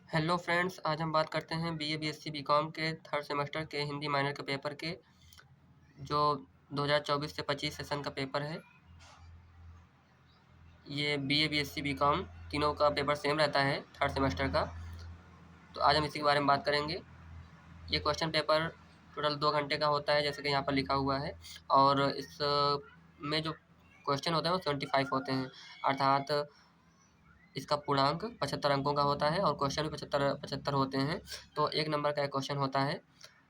Hello friends, आज हम बात करते हैं बीए बीएससी बीकॉम के थर्ड सेमेस्टर के हिंदी माइनर के पेपर के जो 2024 से 25 सेशन का पेपर है। ये बीए बीएससी बीकॉम तीनों का पेपर सेम रहता है थर्ड सेमेस्टर का। तो आज हम इसी के बारे में बात करेंगे। ये क्वेश्चन पेपर टोटल 2 घंटे का होता है, जैसे कि यहाँ पर लिखा हुआ है। और इस में जो क्वेश्चन होते हैं वो 75 होते हैं, अर्थात इसका पूर्णांक 75 अंकों का होता है और क्वेश्चन भी 75 होते हैं। तो 1 नंबर का एक क्वेश्चन होता है।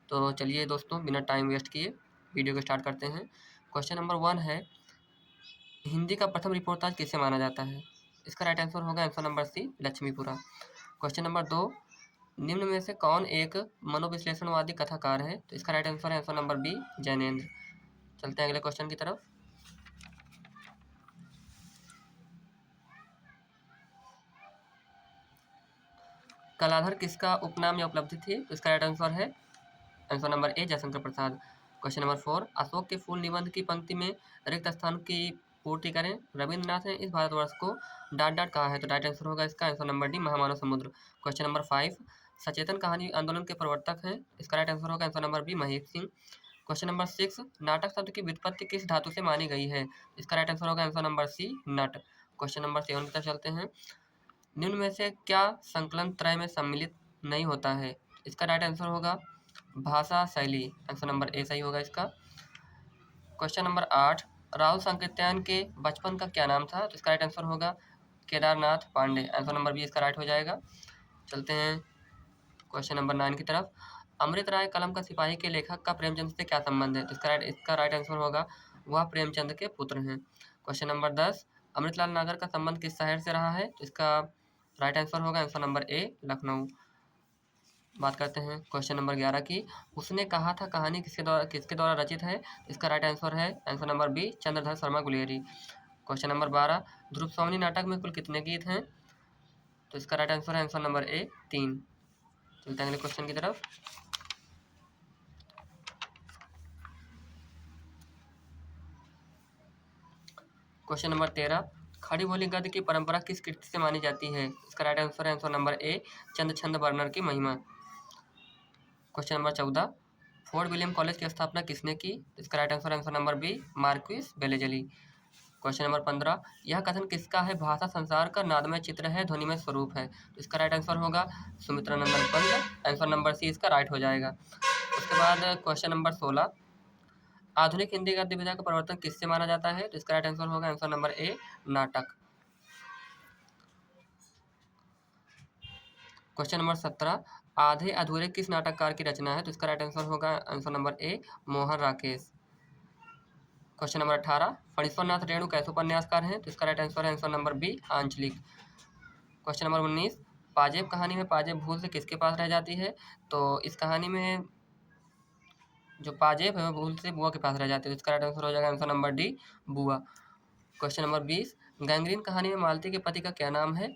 तो चलिए दोस्तों, बिना टाइम वेस्ट किए वीडियो को स्टार्ट करते हैं। क्वेश्चन नंबर 1 है, हिंदी का प्रथम रिपोर्टाज किसे माना जाता है? इसका राइट आंसर होगा answer number C, Laxmipura. Question number 2, निम्न में से कौन एक मनोविश्लेषणवादी कथाकार है? तो इसका राइट आंसर है आंसर नंबर बी, जैनेन्द्र। चलते हैं अगले क्वेश्चन की तरफ। कलाधर किसका उपनाम या उपलब्धि थी? तो इसका राइट आंसर है आंसर नंबर ए, जयशंकर प्रसाद। क्वेश्चन नंबर 4, अशोक के फूल निबंध की पंक्ति में रिक्त स्थान की पूर्ति करें। रविन्द्रनाथ ने इस भारतवर्ष को डाट डाट कहा है। तो राइट आंसर होगा इसका आंसर नंबर डी, महामानव समुद्र। क्वेश्चन नंबर 5, सचेतन कहानी आंदोलन के प्रवर्तक हैं। इसका राइट आंसर होगा answer number B, Mahesh Singh. Question number 6, नाटक शब्द की व्युत्पत्ति किस धातु से मानी गई है? इसका राइट आंसर होगा आंसर नंबर सी, नट। क्वेश्चन नंबर 7 की तरफ चलते हैं। निम्न में से क्या संकलन त्रय में सम्मिलित नहीं होता है? इसका राइट आंसर होगा भाषा शैली, आंसर नंबर ए सही होगा इसका। क्वेश्चन नंबर 8, राहुल सांकृत्यायन के बचपन का क्या नाम था? तो इसका राइट आंसर होगा Kedarnath Pandey, answer number B इसका राइट हो जाएगा। चलते हैं क्वेश्चन नंबर 9 की तरफ। अमृत राय कलम का सिपाही के लेखक का प्रेमचंद से क्या संबंध है? तो इसका राइट आंसर होगा वह प्रेमचंद के पुत्र हैं। क्वेश्चन नंबर 10, अमृतलाल नागर का संबंध किस शहर से रहा है? तो इसका राइट आंसर होगा आंसर नंबर ए, लखनऊ। बात करते हैं क्वेश्चन नंबर 11 की। उसने कहा था कहानी किसके द्वारा रचित है? इसका राइट आंसर है answer number B, Chandradhar Sharma Guleri. Question number 12, Dhruv Swamini नाटक में कुल कितने गीत हैं? तो इसका राइट आंसर है आंसर नंबर ए, 3। चलते हैं अगले क्वेश्चन की तरफ। क्वेश्चन नंबर 13, खड़ी बोली गद्य की परंपरा किस कृति से मानी जाती है? इसका राइट आंसर है आंसर नंबर ए, चंद छंद वर्णन की महिमा। Question number 14, fort William college की स्थापना किसने की? इसका right answer answer number B, marquis Wellesley. Question number 15, यह कथन किसका है? भाषा संसार का नादमय चित्र है, ध्वनिमय स्वरूप है। तो इसका राइट आंसर होगा सुमित्रा नंदन पंत, आंसर नंबर सी इसका राइट हो जाएगा। उसके बाद क्वेश्चन नंबर 16, आधुनिक हिंदी गद्य विधा का प्रवर्तन किससे माना जाता है? तो इसका राइट आंसर होगा आंसर नंबर ए, नाटक। क्वेश्चन नंबर 17, आधे अधूरे किस नाटककार की रचना है? तो इसका राइट आंसर होगा आंसर नंबर ए, मोहन राकेश। क्वेश्चन नंबर 18, फणीश्वरनाथ रेणु कैसे उपन्यासकार हैं? तो इसका राइट आंसर है आंसर नंबर बी, आंचलिक। क्वेश्चन नंबर 19, पाजेब कहानी में पाजेब भूल से किसके पास रह जाती है? तो इस कहानी में जो पाजेब है वो भूल से बुआ के पास रह जाती है। तो इसका राइट आंसर हो जाएगा आंसर नंबर डी, बुआ। क्वेश्चन नंबर 20, गैंग्रीन कहानी में मालती के पति का क्या नाम है?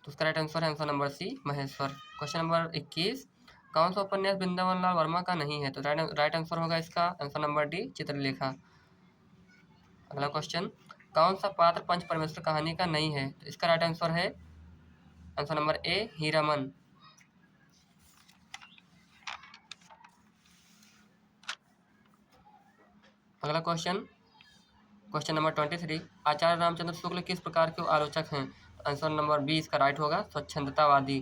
तो उसका राइट आंसर है answer number C, Maheshwar. Question number 21, कौन सा उपन्यास वृंदावन लाल वर्मा का नहीं है? तो राइट आंसर होगा इसका आंसर नंबर डी, चित्रलेखा। अगला क्वेश्चन, कौन सा पात्र पंच परमेश्वर कहानी का नहीं है? तो इसका राइट आंसर है आंसर नंबर ए, हीरामन। अगला क्वेश्चन नंबर 23, आचार्य रामचंद्र शुक्ल किस प्रकार के आलोचक हैं? आंसर नंबर बी इसका राइट होगा, स्वच्छंदतावादी।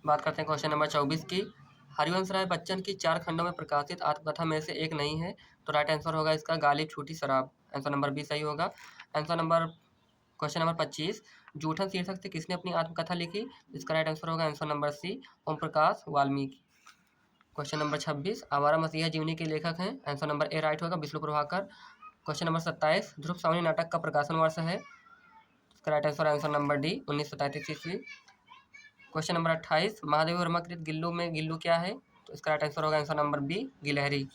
बात करते हैं क्वेश्चन नंबर 24 की। हरिवंश राय बच्चन की 4 खंडों में प्रकाशित आत्मकथा में से एक नहीं है। तो राइट आंसर होगा इसका गालिब छूटी शराब, आंसर नंबर बी सही होगा। क्वेश्चन नंबर 25, जूठन शीर्षक से किसने अपनी आत्मकथा लिखी? इसका राइट आंसर होगा आंसर नंबर सी, ओम प्रकाश वाल्मीकि। क्वेश्चन नंबर 26, आवारा मसीहा जीवनी के लेखक हैं? आंसर नंबर ए राइट होगा, विष्णु प्रभाकर। क्वेश्चन नंबर 27, ध्रुव सौनी नाटक का प्रकाशन वर्ष है? इसका राइट आंसर नंबर डी, 1933 ईस्वी। क्वेश्चन नंबर 28, महादेवी वर्मा कृत गिल्लू में गिल्लू क्या है? तो इसका राइट आंसर होगा आंसर नंबर बी, गिलहरी।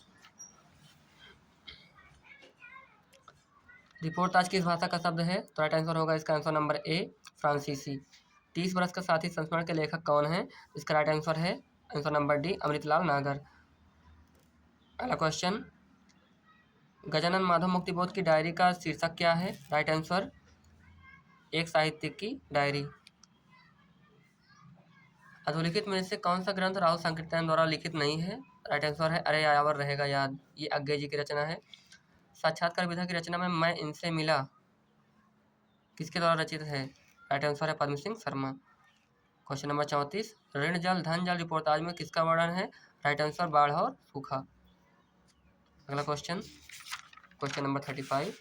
रिपोर्टाज किस भाषा का शब्द है? तो राइट आंसर होगा इसका आंसर नंबर ए, फ्रांसीसी। 30 वर्ष का साथी संस्मरण के लेखक कौन है? इसका राइट आंसर है आंसर नंबर डी, अमृतलाल नागर। अगला क्वेश्चन, गजानन माधव मुक्तिबोध की डायरी का शीर्षक क्या है? राइट आंसर एक साहित्य की डायरी। अधोलिखित में से कौन सा ग्रंथ राहुल संकीर्तन द्वारा लिखित नहीं है? राइट आंसर है अरे यावर रहेगा याद, ये अज्ञे जी की रचना है। साक्षात्कार विधा की रचना में मैं इनसे मिला किसके द्वारा रचित है? राइट आंसर है पद्म सिंह शर्मा। क्वेश्चन नंबर 34, ऋण जल धन जल रिपोर्टाज में किसका वर्णन है? राइट आंसर बाढ़ और सूखा। अगला क्वेश्चन नंबर 35,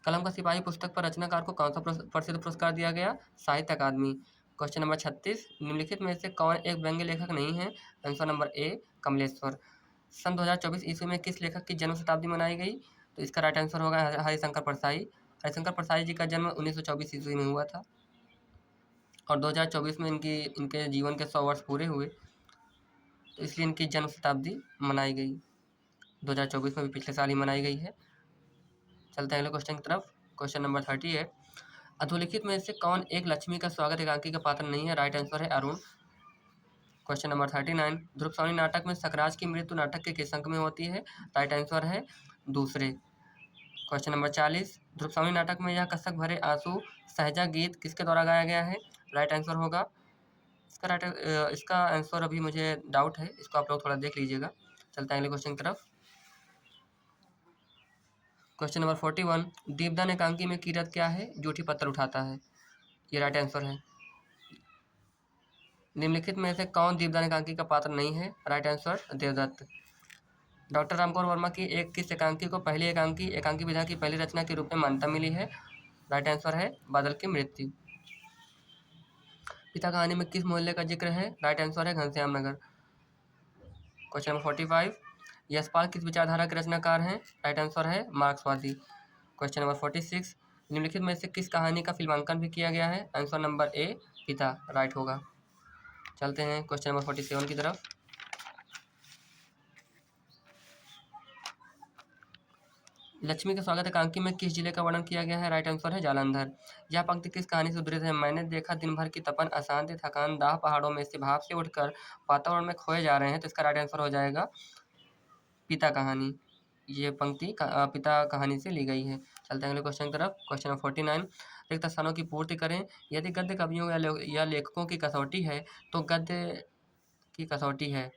कलम का सिपाही पुस्तक पर रचनाकार को कौन सा प्रसिद्ध पुरस्कार दिया गया? साहित्य अकादमी। क्वेश्चन नंबर 36, निम्नलिखित में से कौन एक व्यंग्य लेखक नहीं है? Answer number A Kamleshwar. सन 2024 ईस्वी में किस लेखक की जन्म शताब्दी मनाई गई? तो इसका राइट आंसर होगा हरिशंकर परसाई। हरिशंकर परसाई जी का जन्म 1924 ईस्वी में हुआ था और 2024 में इनके जीवन के 100 वर्ष पूरे हुए, तो इसलिए इनकी जन्म शताब्दी मनाई गई। 2024 में भी पिछले साल ही मनाई गई है। चलते हैं अगले क्वेश्चन की तरफ। क्वेश्चन नंबर 38, अधोलिखित में से कौन एक लक्ष्मी का स्वागत एकांकी का पात्र नहीं है? राइट आंसर है अरुण। क्वेश्चन नंबर 39, ध्रुव नाटक में सकराज की मृत्यु नाटक के किस अंक में होती है? राइट आंसर है दूसरे। क्वेश्चन नंबर 40, ध्रुव नाटक में यह कसक भरे आंसू सहजा गीत किसके द्वारा गाया गया है? राइट आंसर होगा इसका आंसर अभी मुझे डाउट है, इसको आप लोग थोड़ा देख लीजिएगा। चलते हैं अगले क्वेश्चन की तरफ। क्वेश्चन नंबर 41, दीपदान एकांकी में कीरत क्या है? जूठी पत्थर उठाता है, ये राइट आंसर है। निम्नलिखित में से कौन दीपदान एकांकी का पात्र नहीं है? Right answer Devdatta. Doctor Ramkumar Verma की एक किस एकांकी को पहली एकांकी विधा की पहली रचना के रूप में मान्यता मिली है? राइट आंसर है बादल की मृत्यु। पिता कहानी में किस मोहल्ले का जिक्र है? राइट आंसर है घनश्याम नगर। क्वेश्चन नंबर 45, यशपाल किस विचारधारा के रचनाकार हैं? राइट आंसर है मार्क्सवादी। क्वेश्चन नंबर 46, निम्नलिखित में से किस कहानी का फिल्मांकन भी किया गया है? आंसर नंबर ए पिता राइट होगा। चलते हैं क्वेश्चन नंबर 47 की तरफ। लक्ष्मी के स्वागत एकांकी में किस जिले का वर्णन किया गया है? राइट आंसर है जालंधर। यह पंक्ति किस कहानी से उद्धृत है? मैंने देखा दिन भर की तपन अशांति थकान दाह पहाड़ों में से भाप से उठकर वातावरण में खोए जा रहे हैं, तो इसका राइट आंसर हो जाएगा पिता कहानी। ये पंक्ति पिता कहानी से ली गई है। चलते हैं अगले क्वेश्चन की तरफ। क्वेश्चन नंबर 49, रिक्त स्थानों की पूर्ति करें। यदि गद्य कवियों या लेखकों की कसौटी है तो गद्य की कसौटी है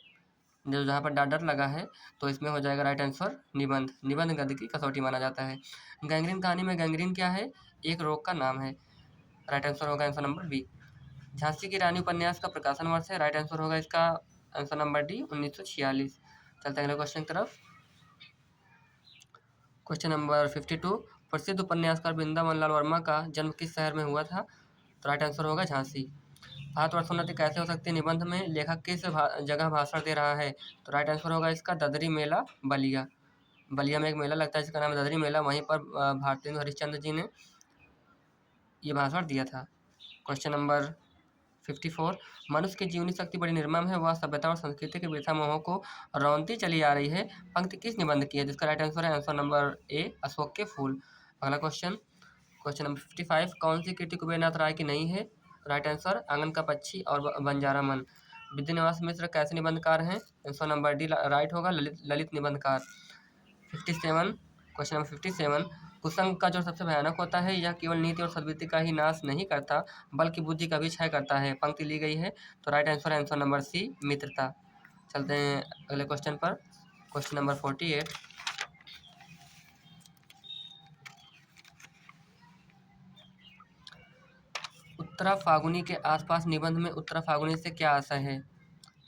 जो जहाँ पर डर लगा है, तो इसमें हो जाएगा राइट आंसर निबंध। निबंध गद्य की कसौटी माना जाता है। गैंग्रीन कहानी में गैंग्रीन क्या है? एक रोग का नाम है। राइट आंसर होगा आंसर नंबर बी। झांसी की रानी उपन्यास का प्रकाशन वर्ष है? राइट आंसर होगा इसका आंसर नंबर डी 1946। चलते हैं अगले क्वेश्चन की तरफ। क्वेश्चन नंबर 52, प्रसिद्ध उपन्यासकार वृंदावन लाल वर्मा का जन्म किस शहर में हुआ था? तो राइट आंसर होगा झांसी। भारतवर्षोन्नति कैसे हो सकती है निबंध में लेखक किस जगह भाषण दे रहा है? तो राइट आंसर होगा इसका ददरी मेला बलिया। बलिया में एक मेला लगता है जिसका नाम है ददरी मेला, वहीं पर भारतेंदु हरिश्चंद्र जी ने ये भाषण दिया था। क्वेश्चन नंबर 54, मनुष्य की जीवनी शक्ति बड़ी निर्मम है, वह सभ्यता और संस्कृति के वृथा मोहों को रौंदती चली आ रही है, पंक्ति किस निबंध की है? जिसका राइट आंसर है आंसर नंबर ए अशोक के फूल। अगला क्वेश्चन नंबर 55, कौन सी कृति कुबेरनाथ राय की नहीं है? राइट आंसर आंगन का पक्षी और बंजारा मन। विद्यानिवास मिश्र कैसे निबंधकार हैं? आंसर नंबर डी राइट होगा ललित निबंधकार। 57, क्वेश्चन नंबर 57, कुसंग का जो सबसे भयानक होता है यह केवल नीति और सद्वृत्ति का ही नाश नहीं करता बल्कि बुद्धि का भी क्षय करता है, पंक्ति ली गई है, तो राइट आंसर है आंसर नंबर सी मित्रता। चलते हैं अगले क्वेश्चन पर। क्वेश्चन नंबर 48, उत्तरा फागुनी के आसपास निबंध में उत्तरा फागुनी से क्या आशय है?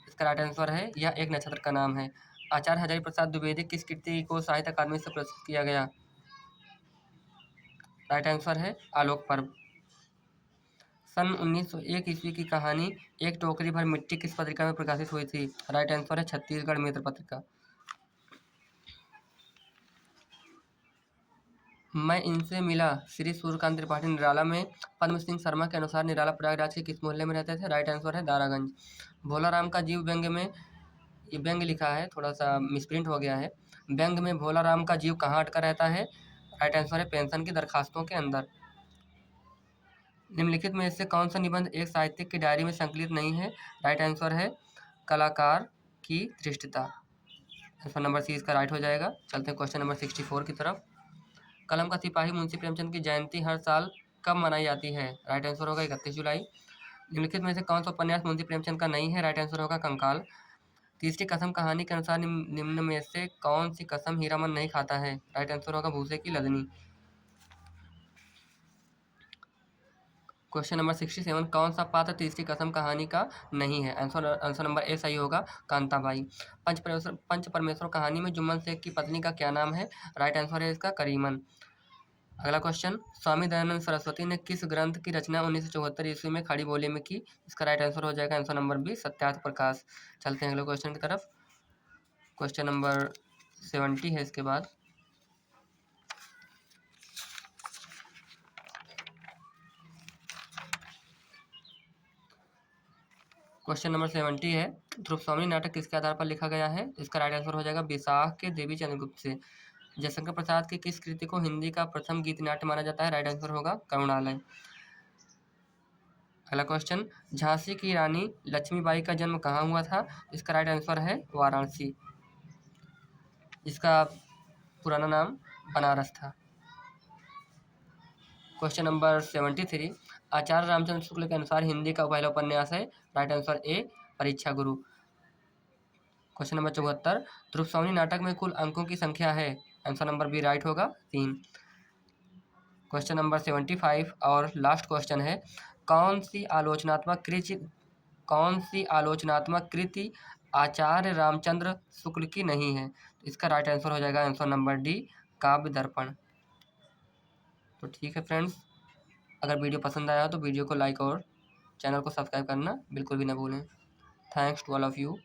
इसका राइट आंसर है यह एक नक्षत्र का नाम है। आचार्य हजारी प्रसाद द्विवेदी किस कृति को साहित्य अकादमी से पुरस्कृत किया गया? राइट आंसर है आलोक पर्व। सन 1901 ईस्वी की कहानी एक टोकरी भर मिट्टी किस पत्रिका में प्रकाशित हुई थी? राइट आंसर है छत्तीसगढ़ मित्र पत्रिका। मैं इनसे मिला श्री सूर्यकांत त्रिपाठी निराला में पद्म सिंह शर्मा के अनुसार निराला प्रयागराज के किस मोहल्ले में रहते थे? राइट आंसर है दारागंज। भोला राम का जीव व्यंग्य में, ये व्यंग्य लिखा है थोड़ा सा मिसप्रिंट हो गया है, व्यंग्य में भोला राम का जीव कहाँ अटका रहता है? राइट आंसर है पेंशन की दरखास्तों के अंदर। निम्नलिखित में से कौन सा निबंध एक साहित्यिक की डायरी में संकलित नहीं है? राइट आंसर है कलाकार की धृष्टता। आंसर नंबर सी इसका राइट हो जाएगा। चलते हैं क्वेश्चन नंबर 64 की तरफ। कलम का सिपाही मुंशी प्रेमचंद की जयंती हर साल कब मनाई जाती है? राइट आंसर होगा 31 जुलाई। निम्नलिखित में से कौन सा उपन्यास मुंशी प्रेमचंद का नहीं है? राइट आंसर होगा कंकाल। तीसरी कसम कहानी के अनुसार निम्न में से कौन सी कसम हीरामन नहीं खाता है? राइट आंसर होगा भूसे की लदनी। क्वेश्चन नंबर 67, कौन सा पात्र तीसरी कसम कहानी का नहीं है? आंसर नंबर ए सही होगा, कांताबाई। पंच परमेश्वर कहानी में जुम्मन शेख की पत्नी का क्या नाम है? राइट आंसर है इसका करीमन। अगला क्वेश्चन, स्वामी दयानंद सरस्वती ने किस ग्रंथ की रचना 1974 ईस्वी में खड़ी बोली में की? इसका राइट आंसर हो जाएगा answer number B, Satyarth Prakash. चलते हैं अगले क्वेश्चन की तरफ। क्वेश्चन नंबर 70 है इसके बाद। क्वेश्चन नंबर 70 है, ध्रुव स्वामी नाटक किसके आधार पर लिखा गया है? इसका राइट आंसर हो जाएगा विशाख के देवी चंद्रगुप्त से। जयशंकर प्रसाद की किस कृति को हिंदी का प्रथम गीत नाट्य माना जाता है? राइट आंसर होगा करुणालय। अगला क्वेश्चन, झांसी की रानी लक्ष्मीबाई का जन्म कहाँ हुआ था? इसका राइट आंसर है वाराणसी। इसका पुराना नाम बनारस था। क्वेश्चन नंबर 73, आचार्य रामचंद्र शुक्ल के अनुसार हिंदी का पहला उपन्यास है? राइट आंसर ए, परीक्षा गुरु। क्वेश्चन नंबर 74, ध्रुव स्वामी नाटक में कुल अंकों की संख्या है? आंसर नंबर बी राइट होगा 3। क्वेश्चन नंबर 75 और लास्ट क्वेश्चन है, कौन सी आलोचनात्मक कृति आचार्य रामचंद्र शुक्ल की नहीं है? इसका राइट आंसर हो जाएगा आंसर नंबर डी, काव्य दर्पण। तो ठीक है फ्रेंड्स, अगर वीडियो पसंद आया हो तो वीडियो को लाइक और चैनल को सब्सक्राइब करना बिल्कुल भी ना भूलें। Thanks to all of you.